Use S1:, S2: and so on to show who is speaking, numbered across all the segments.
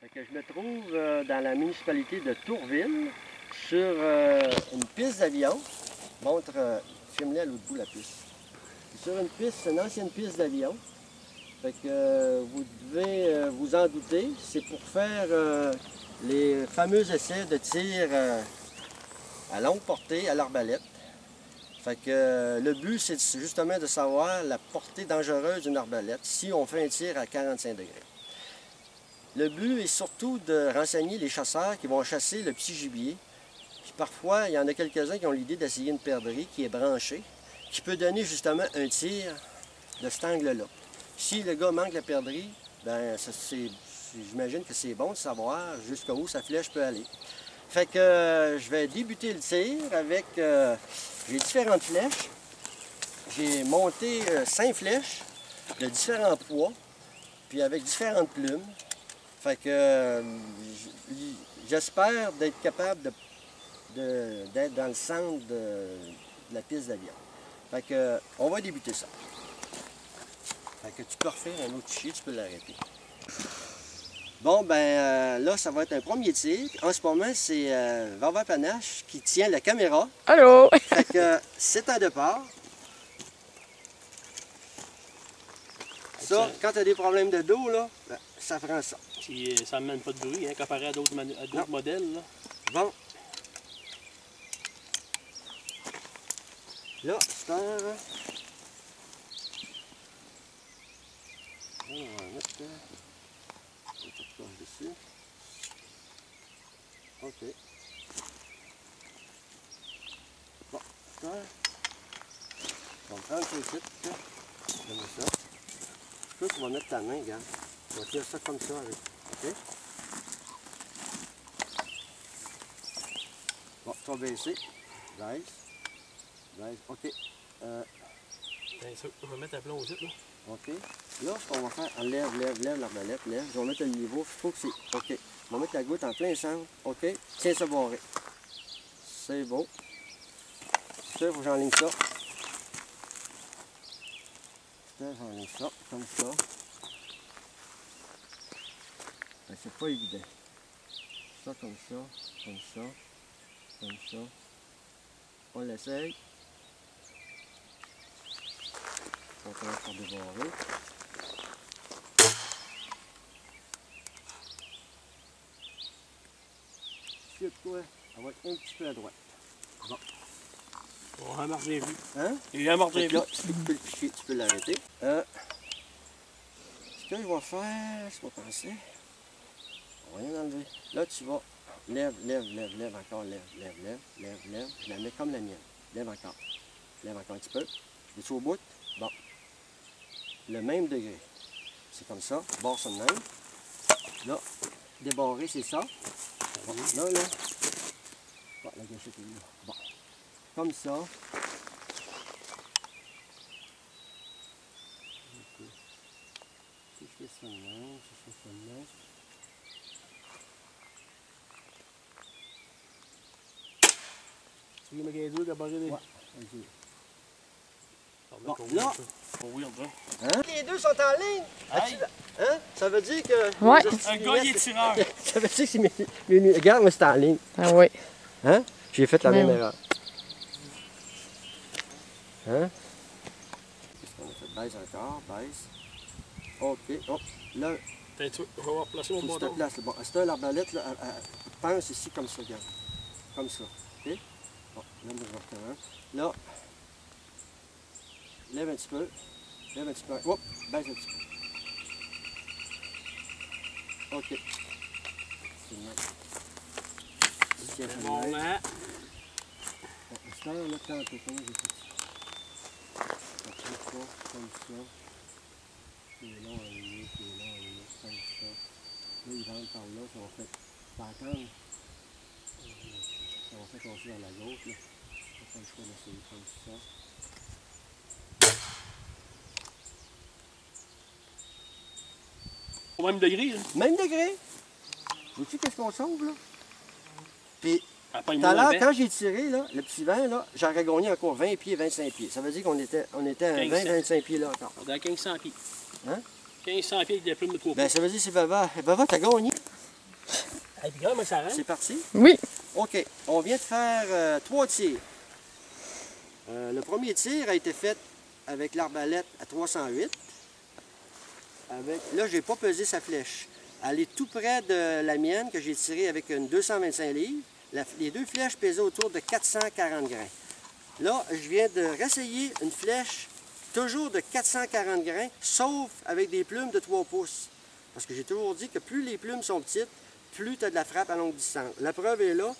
S1: Fait que je me trouve dans la municipalité de Tourville, sur une piste d'avion. Montre, filme-les à l'autre bout la piste. Sur une piste, une ancienne piste d'avion. Fait que vous devez vous en douter, c'est pour faire les fameux essais de tir à longue portée à l'arbalète. Fait que le but, c'est justement de savoir la portée dangereuse d'une arbalète si on fait un tir à 45 degrés. Le but est surtout de renseigner les chasseurs qui vont chasser le petit gibier. Puis parfois, il y en a quelques-uns qui ont l'idée d'essayer une perdrix qui est branchée, qui peut donner justement un tir de cet angle-là. Si le gars manque la perdrix, ben j'imagine que c'est bon de savoir jusqu'où sa flèche peut aller. Fait que je vais débuter le tir avec... j'ai différentes flèches. J'ai monté 5 flèches de différents poids, puis avec différentes plumes. Fait que j'espère d'être capable d'être dans le centre de la piste d'avion. Fait que on va débuter ça. Fait que tu peux refaire un autre fichier, tu peux l'arrêter. Bon, ben là, ça va être un premier tir. En ce moment, c'est Vava Panache qui tient la caméra.
S2: Allô?
S1: Fait que c'est un départ. Ça, quand tu as des problèmes de dos, là, ben, ça prend ça.
S3: Puis ça ne mène pas de bruit, hein, comparé à d'autres modèles. Là.
S1: Bon. Là, c'est un... On va mettre une petite coche dessus. OK. Bon, ça. On va prendre ça ici. Comme ça. Toi, tu vas mettre ta main, regarde. Tu vas tirer ça comme ça avec. OK? Bon, tu vas baisser. Baisse. Baisse. OK.
S3: Bien sûr, on va mettre à plomb aussi, là.
S1: OK. Là, ce qu'on va faire, on lève l'arbalète, lève. Je vais mettre le niveau. Il faut que c'est... OK. On va mettre la goutte en plein centre. OK. Tiens ça barré. C'est beau. Ça, il faut que j'enligne ça. Ça, j'enligne ça, comme ça. Ben, c'est pas évident. Ça, comme ça, comme ça, comme ça. On l'essaye. On commence par débarrer. Sur toi, on va être un petit peu à droite. Bon.
S3: On remarque bien vu.
S1: Hein?
S3: Il remarque bien
S1: Donc
S3: vu.
S1: là, tu peux le picher, tu peux l'arrêter. Ce que je vais faire, je vais penser. On va rien enlever. Là, tu vas lève encore, lève. Je la mets comme la mienne. Lève encore un petit peu. Es-tu au bout? Bon. Le même degré. C'est comme ça. Barre ça de même. Là, débarrer, c'est ça. Bon, là. Bon, la gâchette est là. Bon. Comme ça. Okay. Si je fais ça de même,
S3: Tu veux mettre les deux gabarits des...
S1: Ouais, vas-y.
S3: Bon,
S1: là. Hein? Les deux sont en ligne.
S3: Hey.
S1: Hein? Ça veut dire que...
S2: Ouais.
S3: Un gars, il est tireur.
S1: Ça veut dire que c'est mes... Regarde, moi, c'est en ligne.
S2: Ah oui.
S1: Hein? J'ai fait la
S2: Mais
S1: même
S2: oui.
S1: erreur. Hein? Qu'est-ce qu'on a fait? Baisse encore, baisse. OK. Oh, là,
S3: On va replacer mon
S1: faut que tu te
S3: bâton.
S1: places. Bon, c'est l'arbalète, là, elle pense ici comme ça, regarde. Comme ça. OK? Bon, là, je vais reprendre. Là, lève un petit peu. Hop, baisse un petit peu. OK. C'est bon.
S3: C'est bon, là.
S1: Bon, c'est là, tantôt, comment j'ai fait ça? Comme ça. C'est long à ligne, comme ça. Là, il rentre par là, ça va faire par attendre. Ça va faire casser dans la gauche, là. On va faire le choix d'essayer comme ça.
S3: Au même degré, là.
S1: Même degré. Vois-tu qu'est-ce qu'on sauve, là? Puis,
S3: Après,
S1: tout à l'heure, quand j'ai tiré, là, le petit vent, là, j'aurais gagné encore 20 pieds, 25 pieds. Ça veut dire qu'on était à 20-25 pieds là encore.
S3: On est à 1500 pieds.
S1: Hein?
S3: 1500 pieds avec des plumes de 3
S1: Ben, ça veut dire que c'est Vava. Vava, t'as gagné.
S3: Et puis comment ça rentre?
S1: C'est parti?
S2: Oui.
S1: OK. On vient de faire 3 tirs. Le premier tir a été fait avec l'arbalète à 308. Là, je n'ai pas pesé sa flèche. Elle est tout près de la mienne que j'ai tirée avec une 225 livres. Les deux flèches pesaient autour de 440 grains. Là, je viens de réessayer une flèche toujours de 440 grains, sauf avec des plumes de 3 pouces. Parce que j'ai toujours dit que plus les plumes sont petites, plus tu as de la frappe à longue distance. La preuve est là.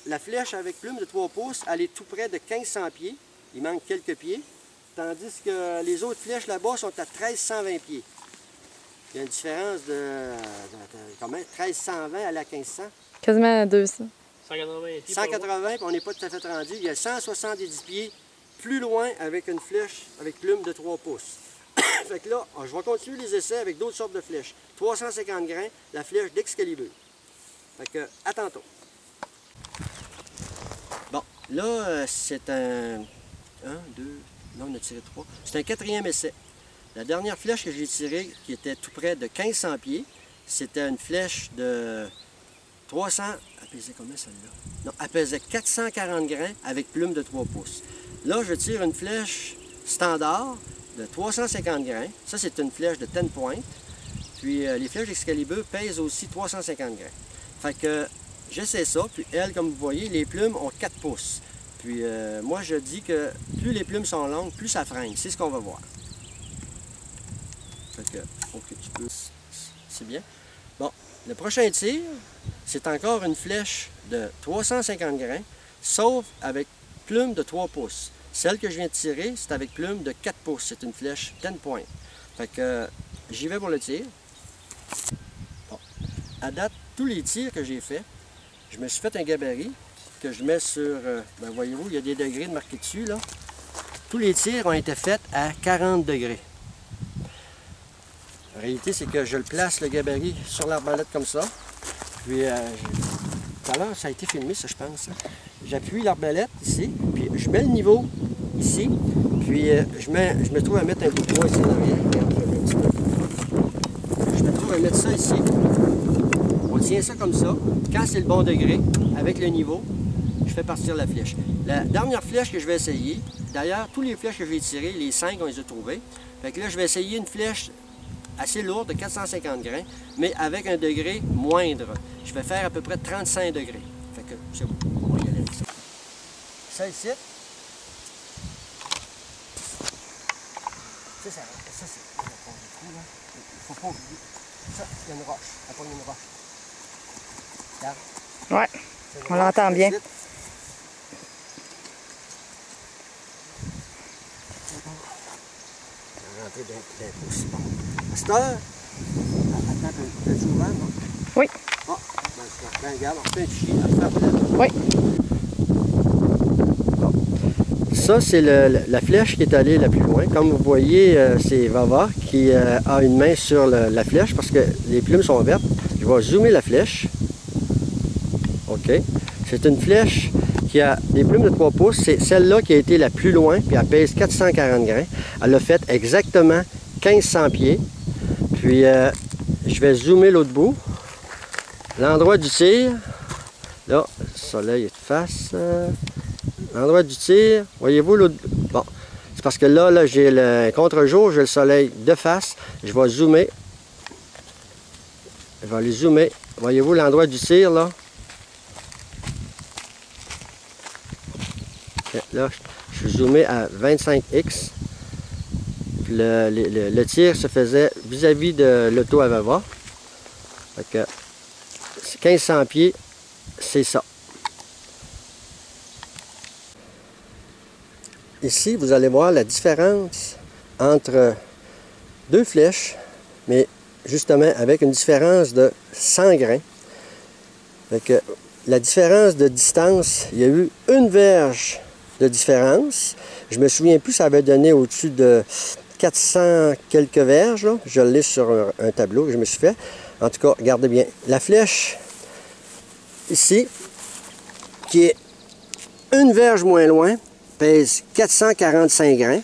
S1: La flèche avec plumes de 3 pouces, elle est tout près de 1500 pieds. Il manque quelques pieds. Tandis que les autres flèches là-bas sont à 1320 pieds. Il y a une différence de comment? 1320 à la 1500.
S2: Quasiment 200.
S3: 180 pieds.
S1: 180, puis on n'est pas tout à fait rendu. Il y a 170 pieds plus loin avec une flèche avec plume de 3 pouces. Fait que là, je vais continuer les essais avec d'autres sortes de flèches. 350 grains, la flèche d'Excalibur. Fait que, à tantôt. Bon, là, c'est un... 1, 2... Non, on a tiré 3. C'est un 4e essai. La dernière flèche que j'ai tirée, qui était tout près de 1500 pieds, c'était une flèche de 300... Elle pesait combien celle-là? Non, elle pesait 440 grains avec plume de 3 pouces. Là, je tire une flèche standard de 350 grains. Ça, c'est une flèche de 10 pointes. Puis les flèches d'Excalibur pèsent aussi 350 grains. Fait que j'essaie ça. Puis elle, comme vous voyez, les plumes ont 4 pouces. Puis moi, je dis que plus les plumes sont longues, plus ça freine. C'est ce qu'on va voir. Fait que, ok, tu peux... C'est bien. Bon, le prochain tir, c'est encore une flèche de 350 grains, sauf avec plume de 3 pouces. Celle que je viens de tirer, c'est avec plume de 4 pouces. C'est une flèche 10 points. Fait que j'y vais pour le tir. Bon. À date, tous les tirs que j'ai faits, je me suis fait un gabarit que je mets sur... ben voyez-vous, il y a des degrés de marqués dessus, là. Tous les tirs ont été faits à 40 degrés. La réalité, c'est que je le place, le gabarit, sur l'arbalète comme ça. Puis, tout à l'heure, ça a été filmé, ça, je pense. J'appuie l'arbalète ici, puis je mets le niveau ici, puis je me trouve à mettre un bout de bois ici en arrière. Je me trouve à mettre ça ici. On tient ça comme ça. Quand c'est le bon degré, avec le niveau, je fais partir la flèche. La dernière flèche que je vais essayer, d'ailleurs, tous les flèches que je vais tirer, les 5, on les a trouvées. Fait que là, je vais essayer une flèche assez lourde, de 450 grains, mais avec un degré moindre. Je vais faire à peu près 35 degrés. Fait que c'est bon, on va y aller avec ça. Ça ici, ça c'est le fond du trou, là. Il faut pas oublier. Ça, il y a une roche. Elle pogne une roche. Regarde.
S2: Ouais, on l'entend bien.
S1: Rentrer d'un pouce. Bon. À cette heure, attends un peu souvent, non?
S2: Oui.
S1: Ah, ben regarde, on fait un fichier.
S2: Oui.
S1: Bon. Ça, c'est la flèche qui est allée la plus loin. Comme vous voyez, c'est Vava qui a une main sur la flèche parce que les plumes sont vertes. Je vais zoomer la flèche. OK. C'est une flèche qui a des plumes de 3 pouces. C'est celle-là qui a été la plus loin, puis elle pèse 440 grains. Elle a fait exactement 1500 pieds. Puis, je vais zoomer l'autre bout. L'endroit du tir, là, le soleil est de face. L'endroit du tir, voyez-vous l'autre... Bon, c'est parce que là j'ai le contre-jour, j'ai le soleil de face. Je vais zoomer. Je vais aller zoomer. Voyez-vous l'endroit du tir, là? Là, je suis zoomé à 25x. Le tir se faisait vis-à-vis de l'auto à Vava. Fait que 1500 pieds, c'est ça. Ici, vous allez voir la différence entre deux flèches, mais justement avec une différence de 100 grains. Fait que la différence de distance, il y a eu une verge de différence. Je me souviens plus, ça avait donné au-dessus de 400 quelques verges. Là. Je l'ai sur un tableau que je me suis fait. En tout cas, regardez bien. La flèche, ici, qui est une verge moins loin, pèse 445 grains.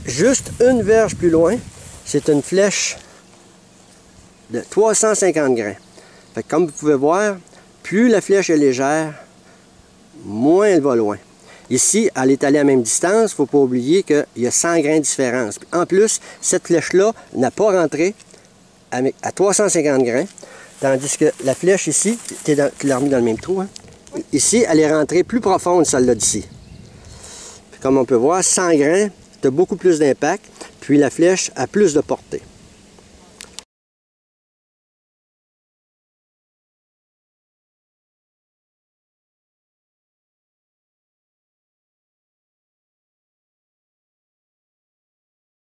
S1: Juste une verge plus loin, c'est une flèche de 350 grains. Fait que comme vous pouvez voir, plus la flèche est légère, moins elle va loin. Ici, elle est allée à la même distance, il ne faut pas oublier qu'il y a 100 grains de différence. Puis en plus, cette flèche-là n'a pas rentré à 350 grains, tandis que la flèche ici, tu l'as remis dans le même trou, hein? Oui. Ici, elle est rentrée plus profonde, celle-là d'ici. Comme on peut voir, 100 grains, tu as beaucoup plus d'impact, puis la flèche a plus de portée.